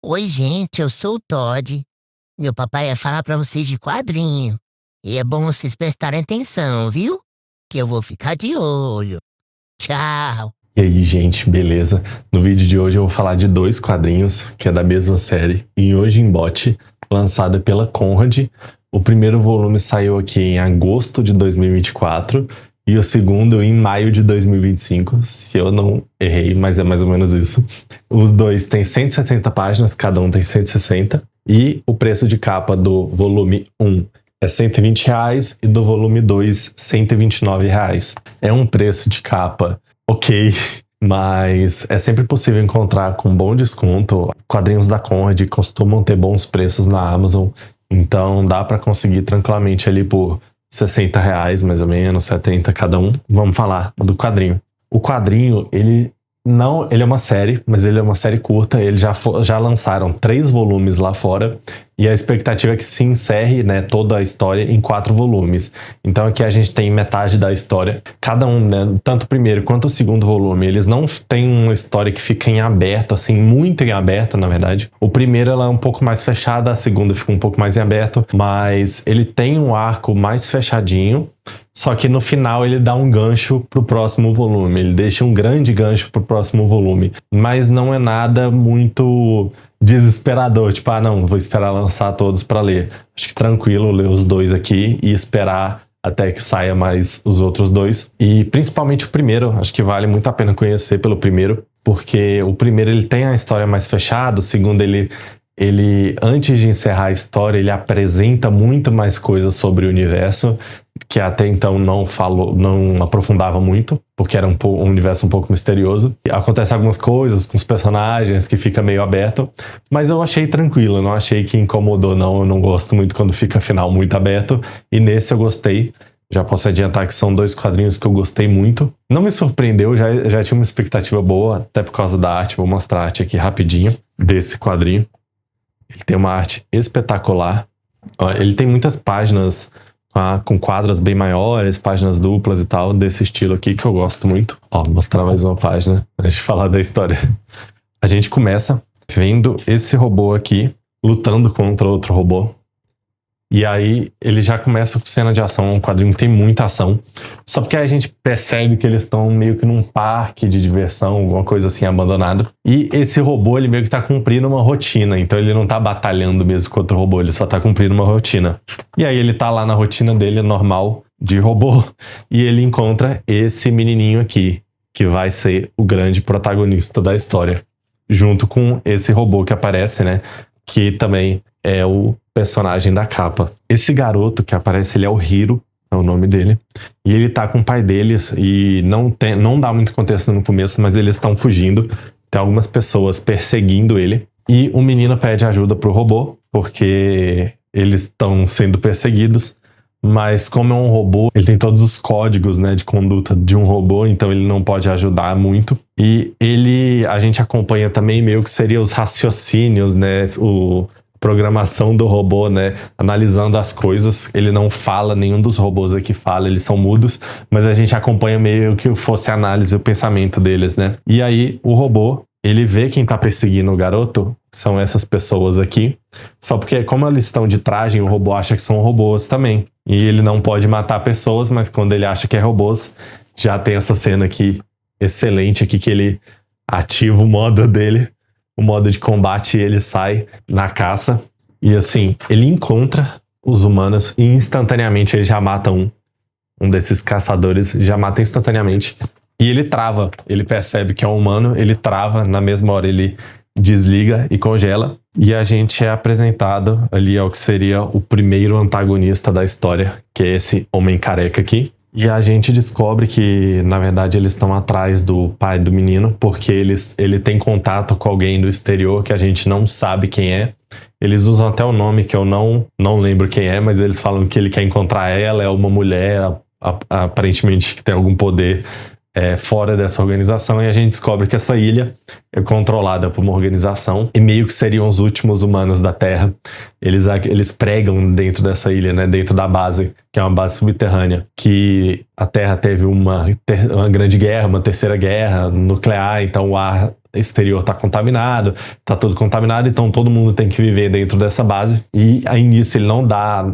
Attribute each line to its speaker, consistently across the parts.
Speaker 1: Oi, gente, eu sou o Todd. Meu papai ia falar pra vocês de quadrinho. E é bom vocês prestarem atenção, viu? Que eu vou ficar de olho. Tchau.
Speaker 2: E aí, gente, beleza? No vídeo de hoje eu vou falar de dois quadrinhos, que é da mesma série, em Hoje em Bote, lançada pela Conrad. O primeiro volume saiu aqui em agosto de 2024 e o segundo em maio de 2025, se eu não errei, mas é mais ou menos isso. Os dois têm 170 páginas, cada um tem 160, e o preço de capa do volume 1 é R$ 120 e do volume 2, R$ 129. É um preço de capa ok, mas é sempre possível encontrar com bom desconto. Quadrinhos da Conrad costumam ter bons preços na Amazon, então dá para conseguir tranquilamente ali por R$ 60 mais ou menos, 70 cada um. Vamos falar do quadrinho. O quadrinho, ele é uma série, mas ele é uma série curta. Eles já lançaram 3 volumes lá fora e a expectativa é que se encerre, né, toda a história em 4 volumes. Então aqui a gente tem metade da história. Cada um, né, tanto o primeiro quanto o segundo volume, eles não têm uma história que fica em aberto, assim, muito em aberto, na verdade. O primeiro ela é um pouco mais fechada, a segunda fica um pouco mais em aberto, mas ele tem um arco mais fechadinho. Só que no final ele dá um gancho pro próximo volume. Ele deixa um grande gancho pro próximo volume. Mas não é nada muito desesperador. Tipo, não, vou esperar lançar todos pra ler. Acho que tranquilo ler os dois aqui e esperar até que saia mais os outros dois. E principalmente o primeiro. Acho que vale muito a pena conhecer pelo primeiro. Porque o primeiro ele tem a história mais fechada. O segundo ele antes de encerrar a história, ele apresenta muito mais coisas sobre o universo, que até então não aprofundava muito, porque era um universo um pouco misterioso. Acontecem algumas coisas com os personagens que fica meio aberto, mas eu achei tranquilo, eu não achei que incomodou, não. Eu não gosto muito quando fica final muito aberto, e nesse eu gostei. Já posso adiantar que são 2 quadrinhos que eu gostei muito. Não me surpreendeu, já tinha uma expectativa boa, até por causa da arte. Vou mostrar a arte aqui rapidinho desse quadrinho. Ele tem uma arte espetacular. Ele tem muitas páginas com quadros bem maiores, páginas duplas e tal, desse estilo aqui que eu gosto muito. Vou mostrar mais uma página antes de falar da história. A gente começa vendo esse robô aqui lutando contra outro robô. E aí ele já começa com cena de ação, um quadrinho que tem muita ação. Só porque a gente percebe que eles estão meio que num parque de diversão, alguma coisa assim, abandonado. E esse robô, ele meio que tá cumprindo uma rotina. Então ele não tá batalhando mesmo contra o robô, ele só tá cumprindo uma rotina. E aí ele tá lá na rotina dele, normal, de robô. E ele encontra esse menininho aqui, que vai ser o grande protagonista da história. Junto com esse robô que aparece, né? Que também é o personagem da capa. Esse garoto que aparece, ele é o Hiro, é o nome dele. E ele tá com o pai deles e não dá muito contexto no começo, mas eles estão fugindo. Tem algumas pessoas perseguindo ele. E o menino pede ajuda pro robô, porque eles estão sendo perseguidos. Mas como é um robô, ele tem todos os códigos, né, de conduta de um robô, então ele não pode ajudar muito. E a gente acompanha também meio que seria os raciocínios, né, programação do robô, né, analisando as coisas. Ele não fala, nenhum dos robôs aqui fala, eles são mudos, mas a gente acompanha meio que fosse a análise, o pensamento deles, né. E aí o robô, ele vê quem tá perseguindo o garoto, são essas pessoas aqui, só porque como eles estão de traje, o robô acha que são robôs também. E ele não pode matar pessoas, mas quando ele acha que é robôs, já tem essa cena aqui, excelente aqui, que ele ativa o modo dele, o modo de combate, e ele sai na caça. E assim, ele encontra os humanos e instantaneamente ele já mata um desses caçadores, já mata instantaneamente. E ele trava, ele percebe que é um humano, ele trava, na mesma hora ele desliga e congela. E a gente é apresentado ali ao que seria o primeiro antagonista da história, que é esse homem careca aqui. E a gente descobre que, na verdade, eles estão atrás do pai do menino, porque ele tem contato com alguém do exterior que a gente não sabe quem é. Eles usam até o nome que eu não lembro quem é, mas eles falam que ele quer encontrar ela, é uma mulher, aparentemente que tem algum poder fora dessa organização, e a gente descobre que essa ilha é controlada por uma organização e meio que seriam os últimos humanos da Terra. Eles pregam dentro dessa ilha, né, dentro da base, que é uma base subterrânea, que a Terra teve uma grande guerra, uma terceira guerra nuclear, então o ar exterior tá contaminado, tá tudo contaminado, então todo mundo tem que viver dentro dessa base. E aí nisso ele não dá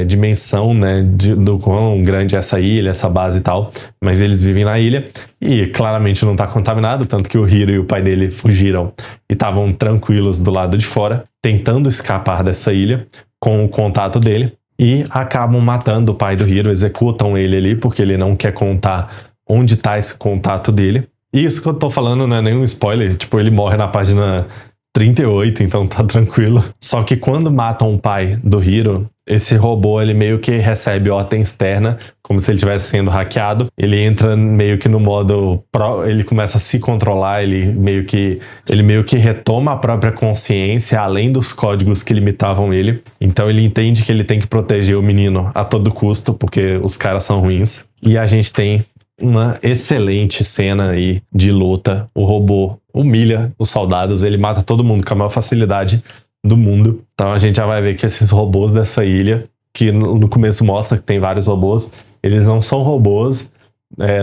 Speaker 2: dimensão, né, do quão grande é essa ilha, essa base e tal, mas eles vivem na ilha e claramente não tá contaminado, tanto que o Hiro e o pai dele fugiram e estavam tranquilos do lado de fora, tentando escapar dessa ilha com o contato dele, e acabam matando o pai do Hiro, executam ele ali porque ele não quer contar onde tá esse contato dele. E isso que eu tô falando não é nenhum spoiler, tipo, ele morre na página 38, então tá tranquilo. Só que quando matam o pai do Hiro, esse robô, ele meio que recebe ordem externa, como se ele estivesse sendo hackeado. Ele entra meio que no modo ele começa a se controlar, ele meio que retoma a própria consciência, além dos códigos que limitavam ele. Então ele entende que ele tem que proteger o menino a todo custo, porque os caras são ruins. E a gente tem uma excelente cena aí de luta. O robô humilha os soldados, ele mata todo mundo com a maior facilidade do mundo. Então a gente já vai ver que esses robôs dessa ilha, que no começo mostra que tem vários robôs, eles não são robôs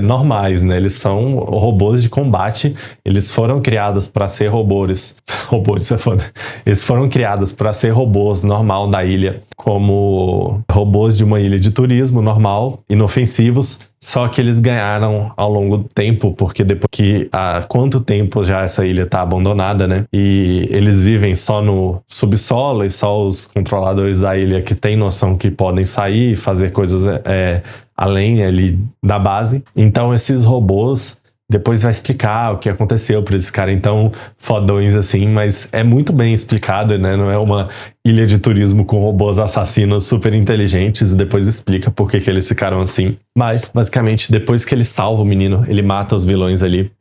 Speaker 2: normais, né? Eles são robôs de combate. Eles foram criados para ser robôs. Robôs é foda. Eles foram criados para ser robôs normal da ilha, como robôs de uma ilha de turismo normal, inofensivos. Só que eles ganharam ao longo do tempo, porque depois que há quanto tempo já essa ilha está abandonada, né? E eles vivem só no subsolo e só os controladores da ilha que têm noção que podem sair e fazer coisas além ali da base. Então esses robôs depois vai explicar o que aconteceu para eles ficarem tão fodões assim, mas é muito bem explicado, né? Não é uma ilha de turismo com robôs assassinos super inteligentes, depois explica por que eles ficaram assim. Mas, basicamente, depois que ele salva o menino, ele mata os vilões ali.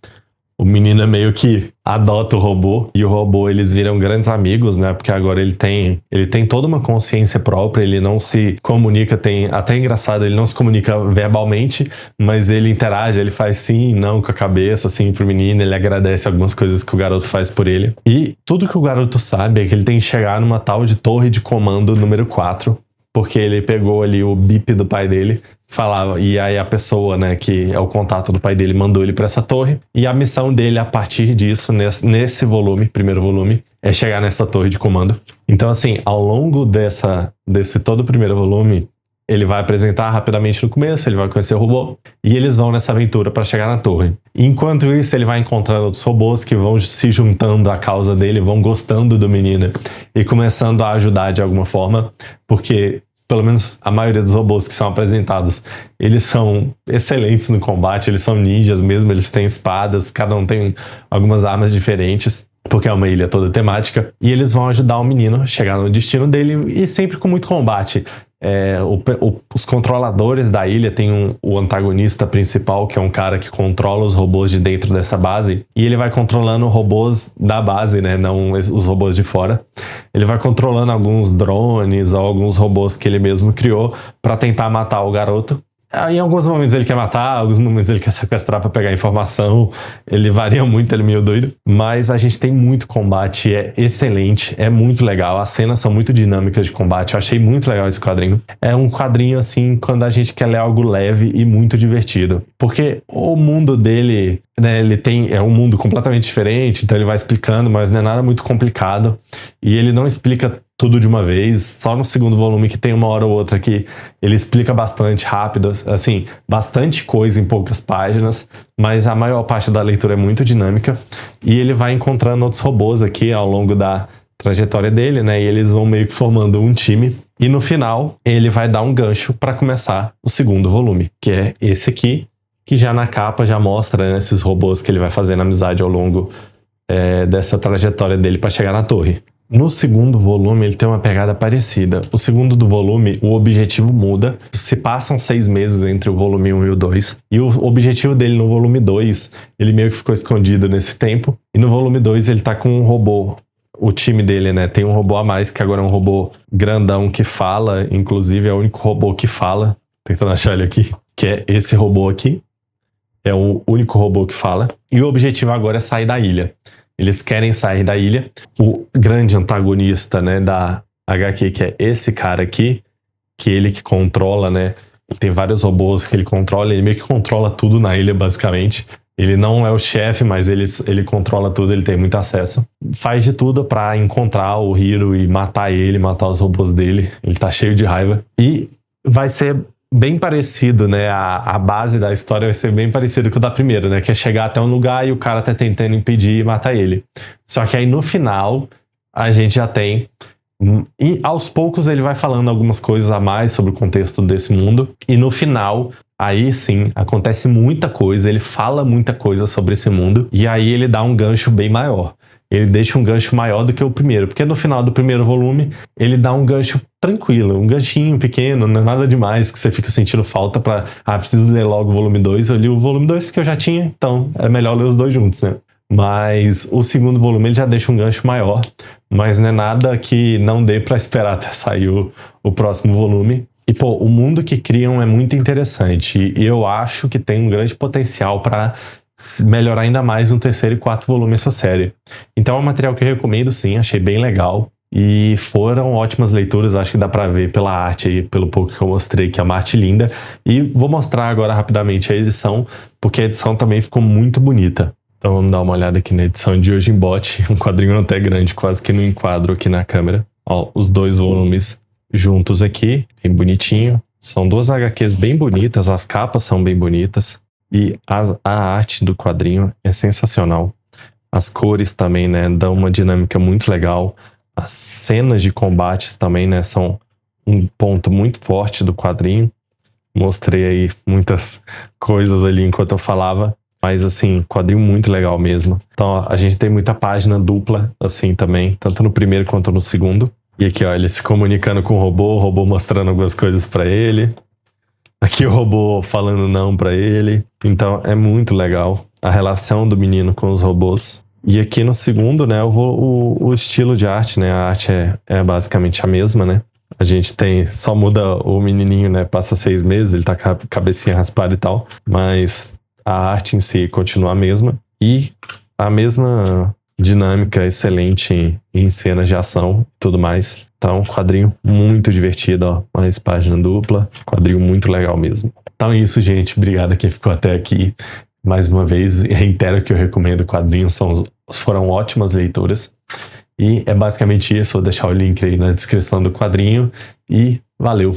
Speaker 2: O menino meio que adota o robô, e o robô, eles viram grandes amigos, né? Porque agora ele tem toda uma consciência própria, ele não se comunica, até engraçado, ele não se comunica verbalmente, mas ele interage, ele faz sim, não com a cabeça, assim, pro menino, ele agradece algumas coisas que o garoto faz por ele. E tudo que o garoto sabe é que ele tem que chegar numa tal de torre de comando número 4, porque ele pegou ali o bip do pai dele, falava, e aí a pessoa, né, que é o contato do pai dele, mandou ele para essa torre, e a missão dele a partir disso, nesse volume, primeiro volume, é chegar nessa torre de comando. Então, assim, ao longo desse todo o primeiro volume, ele vai apresentar rapidamente no começo, ele vai conhecer o robô, e eles vão nessa aventura para chegar na torre. Enquanto isso, ele vai encontrando outros robôs que vão se juntando à causa dele, vão gostando do menino e começando a ajudar de alguma forma, porque pelo menos a maioria dos robôs que são apresentados, eles são excelentes no combate, eles são ninjas mesmo, eles têm espadas, cada um tem algumas armas diferentes, porque é uma ilha toda temática, e eles vão ajudar o menino a chegar no destino dele, e sempre com muito combate. Os controladores da ilha tem o antagonista principal, que é um cara que controla os robôs de dentro dessa base, e ele vai controlando robôs da base, né, não os robôs de fora. Ele vai controlando alguns drones ou alguns robôs que ele mesmo criou para tentar matar o garoto. Em alguns momentos ele quer matar, em alguns momentos ele quer sequestrar para pegar informação. Ele varia muito, ele é meio doido. Mas a gente tem muito combate, é excelente, é muito legal. As cenas são muito dinâmicas de combate. Eu achei muito legal esse quadrinho. É um quadrinho, assim, quando a gente quer ler algo leve e muito divertido. Porque o mundo dele, né, é um mundo completamente diferente, então ele vai explicando, mas não é nada muito complicado. E ele não explica tudo de uma vez, só no segundo volume que tem uma hora ou outra que ele explica bastante rápido, assim, bastante coisa em poucas páginas, mas a maior parte da leitura é muito dinâmica, e ele vai encontrando outros robôs aqui ao longo da trajetória dele, né, e eles vão meio que formando um time, e no final ele vai dar um gancho para começar o segundo volume, que é esse aqui, que já na capa já mostra, né, esses robôs que ele vai fazendo amizade ao longo dessa trajetória dele para chegar na torre. No segundo volume, ele tem uma pegada parecida. O segundo do volume, o objetivo muda. Se passam 6 meses entre o volume 1 e o 2. E o objetivo dele no volume 2, ele meio que ficou escondido nesse tempo. E no volume 2, ele tá com um robô. O time dele, né, tem um robô a mais, que agora é um robô grandão que fala. Inclusive, é o único robô que fala. Tentando achar ele aqui. Que é esse robô aqui. É o único robô que fala. E o objetivo agora é sair da ilha. Eles querem sair da ilha. O grande antagonista, né, da HQ, que é esse cara aqui, que ele que controla, né? Tem vários robôs que ele controla, ele meio que controla tudo na ilha, basicamente. Ele não é o chefe, mas ele controla tudo, ele tem muito acesso. Faz de tudo pra encontrar o Hiro e matar ele, matar os robôs dele. Ele tá cheio de raiva. E vai ser bem parecido, né? A base da história vai ser bem parecido com o da primeira, né? Que é chegar até um lugar e o cara tá tentando impedir e matar ele. Só que aí no final, a gente já tem... E aos poucos ele vai falando algumas coisas a mais sobre o contexto desse mundo. E no final... Aí sim, acontece muita coisa, ele fala muita coisa sobre esse mundo, e aí ele dá um gancho bem maior. Ele deixa um gancho maior do que o primeiro, porque no final do primeiro volume, ele dá um gancho tranquilo, um ganchinho pequeno, não é nada demais, que você fica sentindo falta pra... preciso ler logo o volume 2, eu li o volume 2 porque eu já tinha, então é melhor ler os dois juntos, né? Mas o segundo volume ele já deixa um gancho maior, mas não é nada que não dê pra esperar até sair o próximo volume. E, pô, o mundo que criam é muito interessante e eu acho que tem um grande potencial para melhorar ainda mais no terceiro e quarto volume essa série. Então é um material que eu recomendo, sim, achei bem legal e foram ótimas leituras, acho que dá para ver pela arte aí, pelo pouco que eu mostrei, que é uma arte linda. E vou mostrar agora rapidamente a edição, porque a edição também ficou muito bonita. Então vamos dar uma olhada aqui na edição de Hoje em Bot, um quadrinho até grande, quase que no enquadro aqui na câmera. Ó, os dois volumes juntos aqui, bem bonitinho. São duas HQs bem bonitas, as capas são bem bonitas e a arte do quadrinho é sensacional. As cores também, né, dão uma dinâmica muito legal. As cenas de combates também, né, são um ponto muito forte do quadrinho. Mostrei aí muitas coisas ali enquanto eu falava, mas assim, quadrinho muito legal mesmo. Então ó, a gente tem muita página dupla assim também, tanto no primeiro quanto no segundo. E aqui, ó, ele se comunicando com o robô mostrando algumas coisas pra ele. Aqui o robô falando não pra ele. Então é muito legal a relação do menino com os robôs. E aqui no segundo, né, o estilo de arte, né, a arte é basicamente a mesma, né. A gente só muda o menininho, né, passa 6 meses, ele tá com a cabecinha raspada e tal. Mas a arte em si continua a mesma. E a mesma... dinâmica excelente em cenas de ação e tudo mais. Então, quadrinho muito divertido, ó. Mais página dupla. Quadrinho muito legal mesmo. Então é isso, gente. Obrigado a quem ficou até aqui. Mais uma vez, reitero que eu recomendo o quadrinho. Foram ótimas leituras. E é basicamente isso. Vou deixar o link aí na descrição do quadrinho. E valeu!